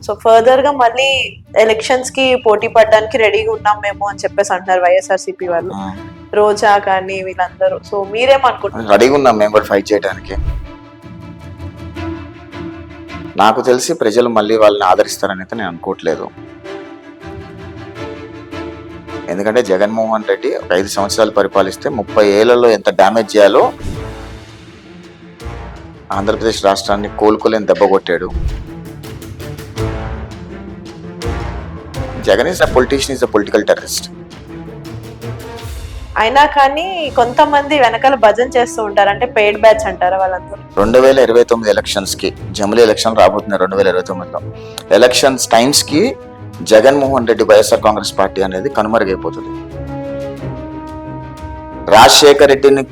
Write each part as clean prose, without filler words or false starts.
So further గా మళ్ళీ elections కి పోటీ పడడానికి రెడీగా ఉన్నాం మేము అని చెప్పేసి అంటున్నారు వైఎస్ఆర్సీపీ వాళ్ళు, రోజా కానీ వీళ్ళందరూ. సో మీరేమనుకుంటున్నారు? రెడీగా ఉన్నాం మేము కూడా ఫైట్ చేయడానికి. నాకు తెలిసి ప్రజలు మళ్ళీ వాళ్ళని ఆదరిస్తారని అయితే నేను అనుకోవట్లేదు. ఎందుకంటే జగన్మోహన్ రెడ్డి ఒక 5 సంవత్సరాలు పరిపాలిస్తే 30 ఏళ్లలో ఎంత డ్యామేజ్ చేయాలో ఆంధ్రప్రదేశ్ రాష్ట్రాన్ని కోలుకోలేని దెబ్బ కొట్టాడు. Jagan is a politician, is a political terrorist. అయినా కానీ కొంతమంది వెనకాల భజన చేస్తూ ఉంటారు, అంటే పెయిడ్ బ్యాచ్ అంటారా వాళ్ళందరూ? 2029 ఎలక్షన్స్ కి, జమిలీ ఎలక్షన్ రాబోతున్నాయి 2029లో. ఎలక్షన్స్ టైమ్స్ కి జగన్మోహన్ రెడ్డి వైఎస్ఆర్ కాంగ్రెస్ పార్టీ అనేది కనుమరుగైపోతుంది. రాజశేఖర్ రెడ్డిని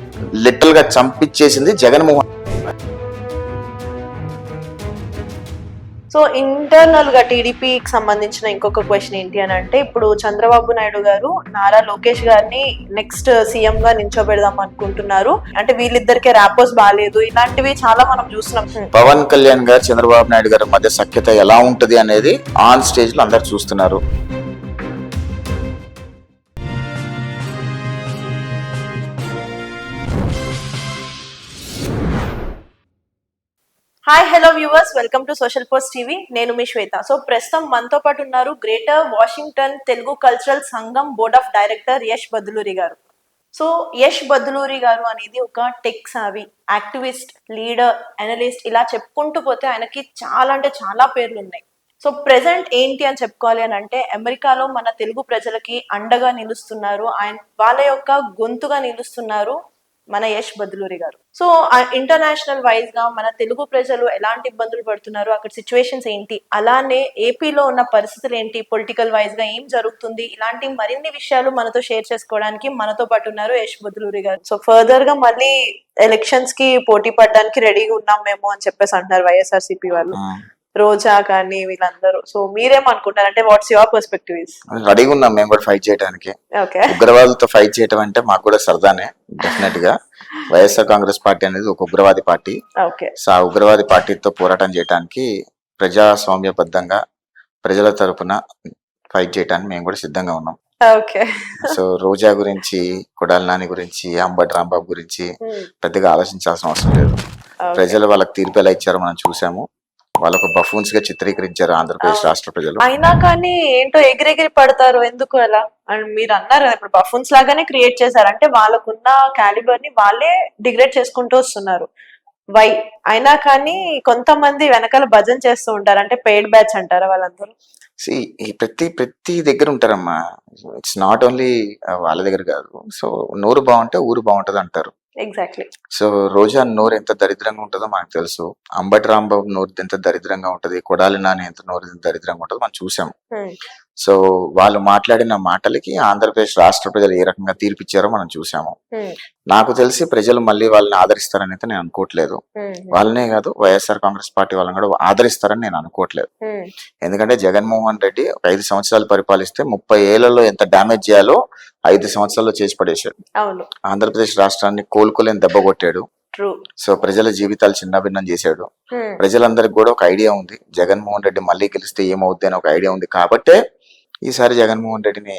లిటరల్ గా చంపించేసింది జగన్మోహన్. సో ఇంటర్నల్ గా టీడీపీకి సంబంధించిన ఇంకొక క్వశ్చన్ ఏంటి అని అంటే, ఇప్పుడు చంద్రబాబు నాయుడు గారు నారా లోకేష్ గారిని నెక్స్ట్ సీఎం గా నించోబెడదాం అనుకుంటున్నారు. అంటే వీళ్ళిద్దరికే ర్యాపోస్ బాగాలేదు, ఇలాంటివి చాలా మనం చూస్తున్నాం. పవన్ కళ్యాణ్ గారు చంద్రబాబు నాయుడు గారి మధ్య సఖ్యత ఎలా ఉంటది అనేది ఆన్ స్టేజ్ లో అందరు చూస్తున్నారు. Hi hello viewers, welcome to social post TV. నేను మీ శ్వేత. సో ప్రస్తుతం మనతో పాటు ఉన్నారు గ్రేటర్ వాషింగ్టన్ తెలుగు కల్చరల్ సంఘం బోర్డ్ ఆఫ్ డైరెక్టర్ యష్ బదులూరి గారు. సో యష్ బదులూరి గారు అనేది ఒక టెక్ సావి యాక్టివిస్ట్, లీడర్, అనలిస్ట్, ఇలా చెప్పుకుంటూ పోతే ఆయనకి చాలా అంటే చాలా పేర్లు ఉన్నాయి. సో ప్రెసెంట్ ఏంటి అని చెప్పుకోవాలి అని అంటే, అమెరికాలో మన తెలుగు ప్రజలకి అండగా నిలుస్తున్నారు, ఆయన వాళ్ళ యొక్క గొంతుగా నిలుస్తున్నారు మన యష్ బదులూరి గారు. సో ఇంటర్నేషనల్ వైజ్ గా మన తెలుగు ప్రజలు ఎలాంటి ఇబ్బందులు పడుతున్నారు, అక్కడ సిచ్యువేషన్స్ ఏంటి, అలానే ఏపీలో ఉన్న పరిస్థితులు ఏంటి, పొలిటికల్ వైజ్ గా ఏం జరుగుతుంది, ఇలాంటి మరిన్ని విషయాలు మనతో షేర్ చేసుకోవడానికి మనతో పాటు ఉన్నారు యష్ బదులూరి గారు. సో ఫర్దర్ గా మళ్ళీ ఎలక్షన్స్ కి పోటీ పడడానికి రెడీగా ఉన్నాం మేము అని చెప్పేసి అంటున్నారు వైఎస్ఆర్సీపీ వాళ్ళు, రోజా కానీ వీళ్ళందరూ. సో మీరేమనుకుంటారు, అంటే వాట్స్ యువర్ పర్స్పెక్టివ్? రెడీగా ఉన్నాం మేము కూడా ఫైట్ చేయడానికి. ఓకే, ఉగ్రవాదులతో ఫైట్ చేయడం అంటే మాకు కూడా సరదానే. డెఫినెట్ గా వైఎస్ఆర్ కాంగ్రెస్ పార్టీ అనేది ఒక ఉగ్రవాది పార్టీ. ఓకే, సో ఆ ఉగ్రవాది పార్టీతో పోరాటం చేయడానికి ప్రజాస్వామ్యబద్ధంగా ప్రజల తరపున ఫైట్ చేయడానికి మేము కూడా సిద్ధంగా ఉన్నాం. ఓకే. సో రోజా గురించి, కొడాలి నాని గురించి, అంబటి రాంబాబు గురించి పెద్దగా ఆలోచించాల్సిన అవసరం లేదు. ప్రజలు వాళ్ళకి తీర్పు ఎలా ఇచ్చారో మనం చూసాము. వాళ్ళకు బఫూన్స్ గా చిత్రీకరించారు ఆంధ్రప్రదేశ్ రాష్ట్ర ప్రజలు. అయినా కానీ ఏంటో ఎగిరెగిరి పడతారు, ఎందుకు అలా? అండ్ మీరు అన్నారు ఇప్పుడు బఫూన్స్ లాగానే క్రియేట్ చేశారు, అంటే వాళ్ళకున్న క్యాలిబర్ ని వాళ్ళే డిగ్రేడ్ చేసుకుంటూ వస్తున్నారు. వై? అయినా కానీ కొంతమంది వెనకాల భజన చేస్తూ ఉంటారు, అంటే పెయిడ్ బ్యాచ్ అంటారా వాళ్ళందరూ? ప్రతి దగ్గర ఉంటారమ్మా. ఇట్స్ నాట్ ఓన్లీ వాళ్ళ దగ్గర కాదు. సో నోరు బాగుంటే ఊరు బాగుంటది అంటారు. ఎగ్జాక్ట్లీ. సో రోజా నోరు ఎంత దరిద్రంగా ఉంటుందో మనకు తెలుసు. అంబటి రాంబాబు నోరు ఎంత దరిద్రంగా ఉంటది, కొడాలి నాని ఎంత నోరు ఎంత దరిద్రంగా ఉంటుందో మనం చూసాము. సో వాళ్ళు మాట్లాడిన మాటలకి ఆంధ్రప్రదేశ్ రాష్ట్ర ప్రజలు ఏ రకంగా తీర్పిచ్చారో మనం చూసాము. నాకు తెలిసి ప్రజలు మళ్ళీ వాళ్ళని ఆదరిస్తారని అయితే నేను అనుకోవట్లేదు. వాళ్ళనే కాదు, వైఎస్ఆర్ కాంగ్రెస్ పార్టీ వాళ్ళని కూడా ఆదరిస్తారని నేను అనుకోవట్లేదు. ఎందుకంటే జగన్మోహన్ రెడ్డి ఒక 5 సంవత్సరాలు పరిపాలిస్తే 30 ఏళ్లలో ఎంత డ్యామేజ్ చేయాలో 5 సంవత్సరాల్లో చేసి పడేశాడు. ఆంధ్రప్రదేశ్ రాష్ట్రాన్ని కోలుకోలేని దెబ్బ కొట్టాడు. సో ప్రజల జీవితాలు చిన్నభిన్నం చేశాడు. ప్రజలందరికి కూడా ఒక ఐడియా ఉంది, జగన్మోహన్ రెడ్డి మళ్ళీ గెలిస్తే ఏమవుద్ది అని ఒక ఐడియా ఉంది. కాబట్టే ఈసారి జగన్మోహన్ రెడ్డిని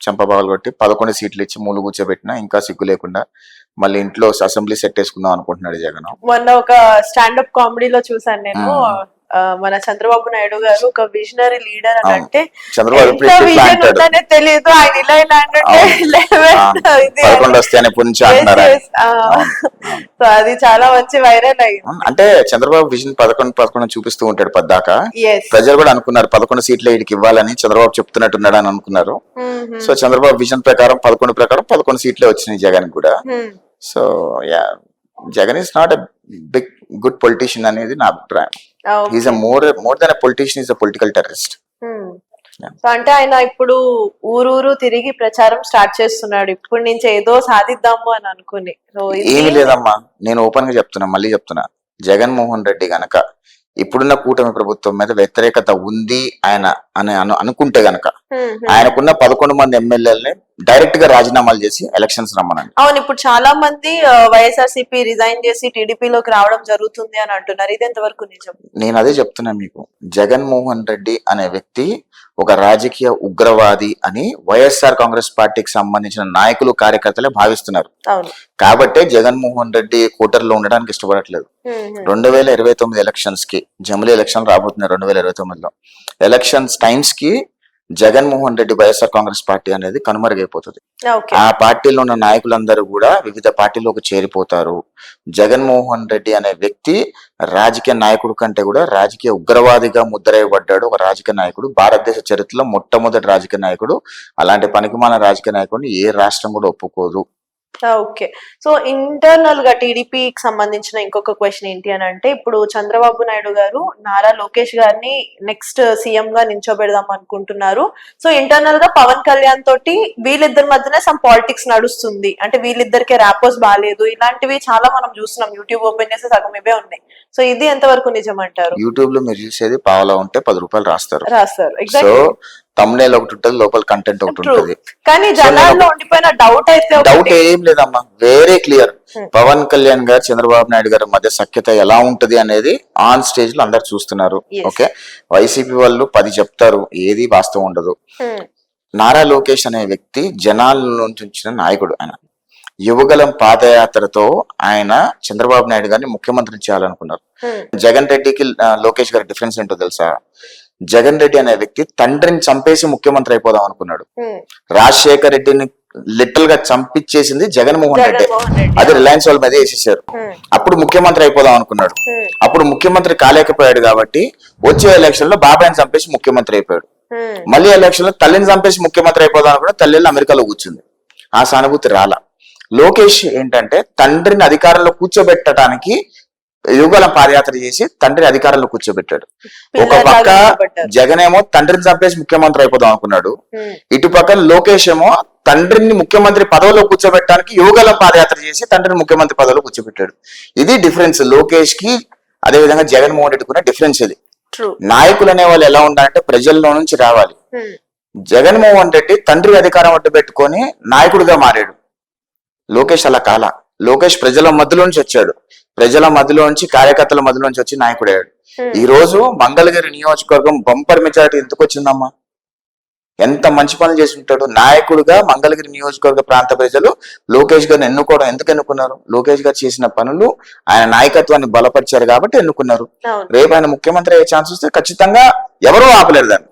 చంపబాగలు కొట్టి 11 సీట్లు ఇచ్చి మూలు కూర్చోబెట్టినా ఇంకా సిగ్గు లేకుండా మళ్ళీ ఇంట్లో అసెంబ్లీ సెట్ వేసుకుందాం అనుకుంటున్నాడు జగన్. మొన్న ఒక స్టాండప్ కామెడీలో చూసాను నేను, మన చంద్రబాబు నాయుడు గారు ఒక విజనరీ లీడర్ అని అంటే తెలియదు, ఆయన ఇలా ఇలా సో అది చాలా మంచి వైరల్ అయ్యింది. అంటే చంద్రబాబు విజన్ 11 చూపిస్తూ ఉంటాడు పద్దాక. ప్రజలు కూడా అనుకున్నారు 11 సీట్లు వీడికి ఇవ్వాలని చంద్రబాబు చెప్తున్నట్టున్నాడు అని అనుకున్నారు. సో చంద్రబాబు విజన్ ప్రకారం 11 సీట్లే వచ్చినాయి జగన్ కూడా. So Jagan is not a big good politician అనేది నా అభిప్రాయం. Is more than a politician, is a political terrorist. So అంటే ఆయన ఇప్పుడు ఊరూరు తిరిగి ప్రచారం స్టార్ట్ చేస్తున్నాడు, ఇప్పుడు నుంచి ఏదో సాధిద్దాము అని అనుకుని. ఏమి లేదమ్మా, నేను ఓపెన్ గా చెప్తున్నా, మళ్ళీ చెప్తున్నా, జగన్మోహన్ రెడ్డి గనక ఇప్పుడున్న కూటమి ప్రభుత్వం మీద వ్యతిరేకత ఉంది ఆయన అని అనుకుంటే గనక ఆయనకున్న 11 మంది ఎమ్మెల్యేలని డైరెక్ట్ గా రాజీనామాలు చేసి ఎలక్షన్స్ రమ్మనండి. అవును, ఇప్పుడు చాలా మంది వైఎస్ఆర్సీపీ రిజైన్ చేసి టీడీపీలోకి రావడం జరుగుతుంది అని అంటున్నారు. ఇది ఎంతవరకు నిజం? నేను అదే చెప్తున్నాను మీకు. జగన్మోహన్ రెడ్డి అనే వ్యక్తి ఒక రాజకీయ ఉగ్రవాది అని వైఎస్ఆర్ కాంగ్రెస్ పార్టీకి సంబంధించిన నాయకులు కార్యకర్తలే భావిస్తున్నారు. అవును. కాబట్టే జగన్మోహన్ రెడ్డి కూటర్లో ఉండడానికి ఇష్టపడట్లేదు. 2029 ఎలక్షన్స్ కి, జమిలీ ఎలక్షన్ రాబోతున్నాయి 2029లో, ఎలక్షన్స్ టైమ్స్ కి జగన్మోహన్ రెడ్డి వైఎస్ఆర్ కాంగ్రెస్ పార్టీ అనేది కనుమరుగైపోతుంది. ఆ పార్టీలో ఉన్న నాయకులందరూ కూడా వివిధ పార్టీలోకి చేరిపోతారు. జగన్మోహన్ రెడ్డి అనే వ్యక్తి రాజకీయ నాయకుడు కంటే కూడా రాజకీయ ఉగ్రవాదిగా ముద్రయబడ్డాడు. ఒక రాజకీయ నాయకుడు, భారతదేశ చరిత్రలో మొట్టమొదటి రాజకీయ నాయకుడు. అలాంటి పనికిమాలిన రాజకీయ నాయకుడిని ఏ రాష్ట్రం కూడా ఒప్పుకోదు. ఓకే. సో ఇంటర్నల్ గా టీడీపీకి సంబంధించిన ఇంకొక క్వశ్చన్ ఏంటి అని అంటే, ఇప్పుడు చంద్రబాబు నాయుడు గారు నారా లోకేష్ గారిని నెక్స్ట్ సీఎం గా నించోబెడదాం అనుకుంటున్నారు. సో ఇంటర్నల్ గా పవన్ కళ్యాణ్ తోటి వీళ్ళిద్దరి మధ్యనే సమ్ పాలిటిక్స్ నడుస్తుంది. అంటే వీళ్ళిద్దరికి ర్యాపోస్ బాగాలేదు, ఇలాంటివి చాలా మనం చూస్తున్నాం. యూట్యూబ్ ఓపెన్ చేస్తే సగం ఇవే ఉన్నాయి. సో ఇది ఎంతవరకు నిజం అంటారు? యూట్యూబ్ లో మీరు చూసేది పావలా ఉంటే 10 రూపాయలు రాస్తారు. ఎగ్జాక్ట్లీ. తమ్నేల్ ఒకటి ఉంటుంది, లోపల కంటెంట్ ఒకటి ఉంటుంది. కానీ జనాల్లో ఉండిపోయిన డౌట్ అయితే డౌట్ ఏం లేదమ్మా, వెరీ క్లియర్. పవన్ కళ్యాణ్ గారు చంద్రబాబు నాయుడు గారి మధ్య సఖ్యత ఎలా ఉంటది అనేది ఆన్ స్టేజ్ లో అందరు చూస్తున్నారు. ఓకే, వైసీపీ వాళ్ళు 10 చెప్తారు, ఏది వాస్తవం ఉండదు. నారా లోకేష్ అనే వ్యక్తి జనాల నుంచి వచ్చిన నాయకుడు. ఆయన యువగలం పాదయాత్రతో ఆయన చంద్రబాబు నాయుడు గారిని ముఖ్యమంత్రిని చేయాలనుకున్నారు. జగన్ రెడ్డికి లోకేష్ గారి డిఫరెన్స్ ఏంటో తెలుసా? జగన్ రెడ్డి అనే వ్యక్తి తండ్రిని చంపేసి ముఖ్యమంత్రి అయిపోదాం అనుకున్నాడు. రాజశేఖర్ రెడ్డిని లిటరల్ గా చంపించేసింది జగన్మోహన్ రెడ్డి. అది రిలయన్స్ వాళ్ళ మీద వేసేసారు. అప్పుడు ముఖ్యమంత్రి అయిపోదాం అనుకున్నాడు. అప్పుడు ముఖ్యమంత్రి కాలేకపోయాడు కాబట్టి వచ్చే ఎలక్షన్ లో బాబాయిని చంపేసి ముఖ్యమంత్రి అయిపోయాడు. మళ్ళీ ఎలక్షన్ లో తల్లిని చంపేసి ముఖ్యమంత్రి అయిపోదాం అనుకున్నాడు. తల్లి అమెరికాలో కూర్చుంది. ఆ సానుభూతి రాలా. లోకేష్ ఏంటంటే తండ్రిని అధికారంలో కూర్చోబెట్టడానికి యుగల పాదయాత్ర చేసి తండ్రిని అధికారంలో కూర్చోబెట్టాడు. ఒక పక్క జగన్ ఏమో తండ్రిని చంపేసి ముఖ్యమంత్రి అయిపోదాం అనుకున్నాడు. ఇటు పక్క లోకేష్ ఏమో తండ్రిని ముఖ్యమంత్రి పదవిలో కూర్చోబెట్టడానికి యుగల పాదయాత్ర చేసి తండ్రిని ముఖ్యమంత్రి పదవిలో కూర్చోబెట్టాడు. ఇది డిఫరెన్స్ లోకేష్ కి, అదే విధంగా జగన్మోహన్ రెడ్డి కూడా డిఫరెన్స్. ఇది నాయకులు అనే వాళ్ళు ఎలా ఉండాలంటే ప్రజల్లో నుంచి రావాలి. జగన్మోహన్ రెడ్డి తండ్రి అధికారం అడ్డు పెట్టుకొని నాయకుడిగా మారాడు. లోకేష్ అలా కాల. లోకేష్ ప్రజల మధ్యలోంచి వచ్చాడు. ప్రజల మధ్యలోంచి, కార్యకర్తల మధ్యలోంచి వచ్చి నాయకుడయ్యాడు. ఈ రోజు మంగళగిరి నియోజకవర్గం బంపర్ మెజారిటీ ఎందుకు వచ్చిందమ్మా? ఎంత మంచి పనులు చేసి ఉంటాడు. నాయకుడుగా మంగళగిరి నియోజకవర్గ ప్రాంత ప్రజలు లోకేష్ గారిని ఎన్నుకోవడం ఎందుకు ఎన్నుకున్నారు? లోకేష్ గారు చేసిన పనులు, ఆయన నాయకత్వాన్ని బలపరిచారు కాబట్టి ఎన్నుకున్నారు. రేపు ఆయన ముఖ్యమంత్రి అయ్యే ఛాన్స్ వస్తే ఖచ్చితంగా ఎవరూ ఆపలేరు దాన్ని.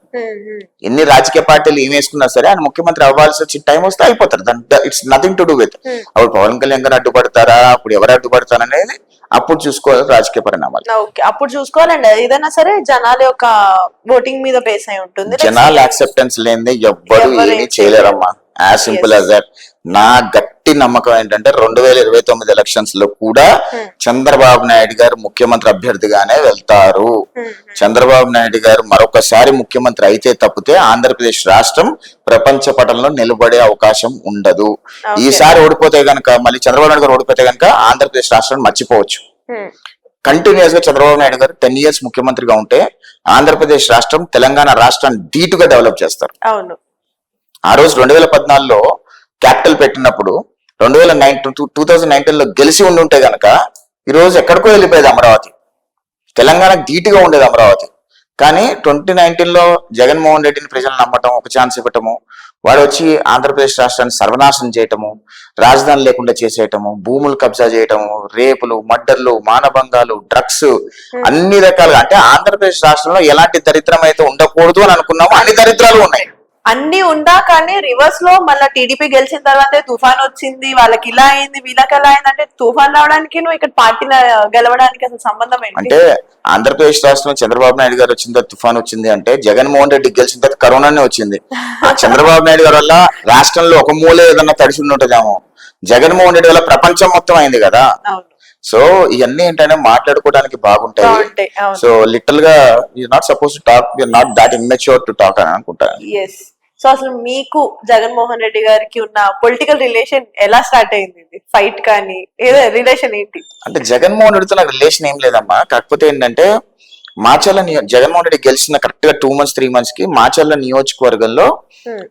ఎన్ని రాజకీయ పార్టీలు ఏం వేసుకున్నా సరే ఆయన ముఖ్యమంత్రి అవ్వాల్సి వచ్చిన టైం వస్తే అయిపోతారు. It's nothing to do with. అప్పుడు పవన్ కళ్యాణ్ గారు అడ్డుపడతారా, అప్పుడు ఎవరు అడ్డుపడతారు అనేది అప్పుడు చూసుకోవాలి. రాజకీయ పరిణామాలు అప్పుడు చూసుకోవాలండి. ఏదైనా సరే జనాల యొక్క ఓటింగ్ మీద బేస్ అయి ఉంటుంది. జనాల యాక్సెప్టెన్స్ లేనిదే ఎవ్వరు ఏమీ చేయలేరమ్మా. As simple as that. నా గట్టి నమ్మకం ఏంటంటే 2029 ఎలక్షన్స్ లో కూడా చంద్రబాబు నాయుడు గారు ముఖ్యమంత్రి అభ్యర్థిగానే వెళ్తారు. చంద్రబాబు నాయుడు గారు మరొకసారి ముఖ్యమంత్రి అయితే తప్పితే ఆంధ్రప్రదేశ్ రాష్ట్రం ప్రపంచ పటంలో నిలబడే అవకాశం ఉండదు. ఈసారి ఓడిపోతే గనక, మళ్ళీ చంద్రబాబు నాయుడు గారు ఓడిపోతే గనక ఆంధ్రప్రదేశ్ రాష్ట్రాన్ని మర్చిపోవచ్చు. కంటిన్యూస్ గా చంద్రబాబు నాయుడు గారు 10 years ముఖ్యమంత్రిగా ఉంటే ఆంధ్రప్రదేశ్ రాష్ట్రం తెలంగాణ రాష్ట్రాన్ని ధీటుగా డెవలప్ చేస్తారు. ఆ రోజు 2014లో క్యాపిటల్ పెట్టినప్పుడు 2019లో గెలిచి ఉండుంటే గనక ఈ రోజు ఎక్కడికో వెళ్ళిపోయేది అమరావతి. తెలంగాణకు ధీటుగా ఉండేది అమరావతి. కానీ 2019లో జగన్మోహన్ రెడ్డిని ప్రజలు నమ్మటం, ఒక ఛాన్స్ ఇవ్వటము, వాడు వచ్చి ఆంధ్రప్రదేశ్ రాష్ట్రాన్ని సర్వనాశనం చేయటము, రాజధాని లేకుండా చేసేయటము, భూములు కబ్జా చేయటము, రేపులు, మర్డర్లు, మానభంగాలు, డ్రగ్స్, అన్ని రకాలుగా. అంటే ఆంధ్రప్రదేశ్ రాష్ట్రంలో ఎలాంటి దరిద్రం అయితే ఉండకూడదు అని అనుకున్నామో అన్ని దరిద్రాలు ఉన్నాయి. అన్ని ఉందా, కానీ రివర్స్ లో మళ్ళీ టీడీపీ గెలిచిన తర్వాత తుఫాన్ వచ్చింది, వాళ్ళకి ఇలా అయింది, వీళ్ళకి ఎలా అయింది. అంటే తుఫాన్ రావడానికి నువ్వు ఇక్కడ పార్టీ గెలవడానికి అసలు సంబంధం ఏంటి? అంటే ఆంధ్రప్రదేశ్ రాష్ట్రంలో చంద్రబాబు నాయుడు గారు వచ్చిన తర్వాత తుఫాన్ వచ్చింది అంటే జగన్మోహన్ రెడ్డి గెలిచిన తర్వాత కరోనానే వచ్చింది. చంద్రబాబు నాయుడు గారి వల్ల రాష్ట్రంలో ఒక మూలే ఏదన్నా తడిసి ఉంటుందేమో. జగన్మోహన్ రెడ్డి వల్ల ప్రపంచం మొత్తం అయింది కదా. సో ఇవన్నీ ఏంటంటే మాట్లాడుకోవడానికి బాగుంటాయి. సో లిటిల్ గా you not suppose to talk, you not that immature to talk అని అనుకుంటాను. సో అసలు మీకు జగన్మోహన్ రెడ్డి గారికి ఉన్న పొలిటికల్ రిలేషన్ ఎలా స్టార్ట్ అయింది? ఫైట్ కానీ ఏదో రిలేషన్ ఏంటి? అంటే జగన్మోహన్ రెడ్డితో నాకు రిలేషన్ ఏం లేదమ్మా. కాకపోతే ఏంటంటే మాచర్ల జగన్మోహన్ రెడ్డి గెలిచిన కరెక్ట్ గా 2 months 3 months కి మాచర్ల నియోజకవర్గంలో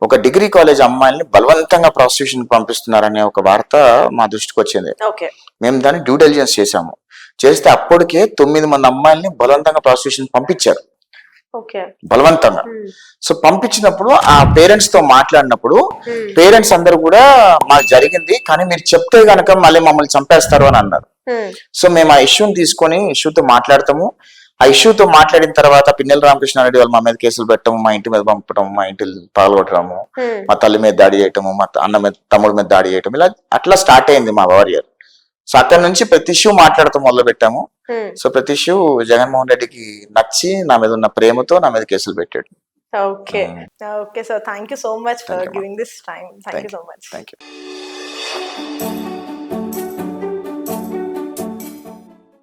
ఒక డిగ్రీ కాలేజ్ అమ్మాయిల్ని బలవంతంగా ప్రాస్టిట్యూషన్ పంపిస్తున్నారనే ఒక వార్త మా దృష్టికి వచ్చింది. ఓకే. మేము దాన్ని డ్యూ డెలిజెన్స్ చేశాము. చేస్తే అప్పటికే 9 మంది అమ్మాయిల్ని బలవంతంగా ప్రాస్టిట్యూషన్ పంపించారు, ఓకే. బలవంతంగా. సో పంపించినప్పుడు ఆ పేరెంట్స్ తో మాట్లాడినప్పుడు పేరెంట్స్ అందరూ కూడా మాకు జరిగింది, కానీ మీరు చెప్తే గనక మళ్ళీ మమ్మల్ని చంపేస్తారు అని అన్నారు. సో మేము ఆ ఇష్యూని తీసుకొని ఇష్యూతో మాట్లాడతాము. ఆ ఇష్యూతో మాట్లాడిన తర్వాత పిన్నెల రామకృష్ణారెడ్డి వాళ్ళు మా మీద కేసులు పెట్టడము, మా ఇంటి మీద పంపటము, మా ఇంటి పాల్గొట్టడము, మా తల్లి మీద దాడి చేయటము, మా అన్న మీద తమ్ముడి మీద దాడి చేయటం, ఇలా అట్లా స్టార్ట్ అయింది మా వారియర్. సో అక్కడ నుంచి ప్రతి ఇష్యూ మాట్లాడుతూ మొదలు పెట్టాము. సో ప్రతి ఇష్యూ జగన్మోహన్ రెడ్డికి నచ్చి నా మీద ఉన్న ప్రేమతో నా మీద కేసులు పెట్టాడు. Okay. Okay sir, thank you so much for giving this time. Thank you so much. Thank you.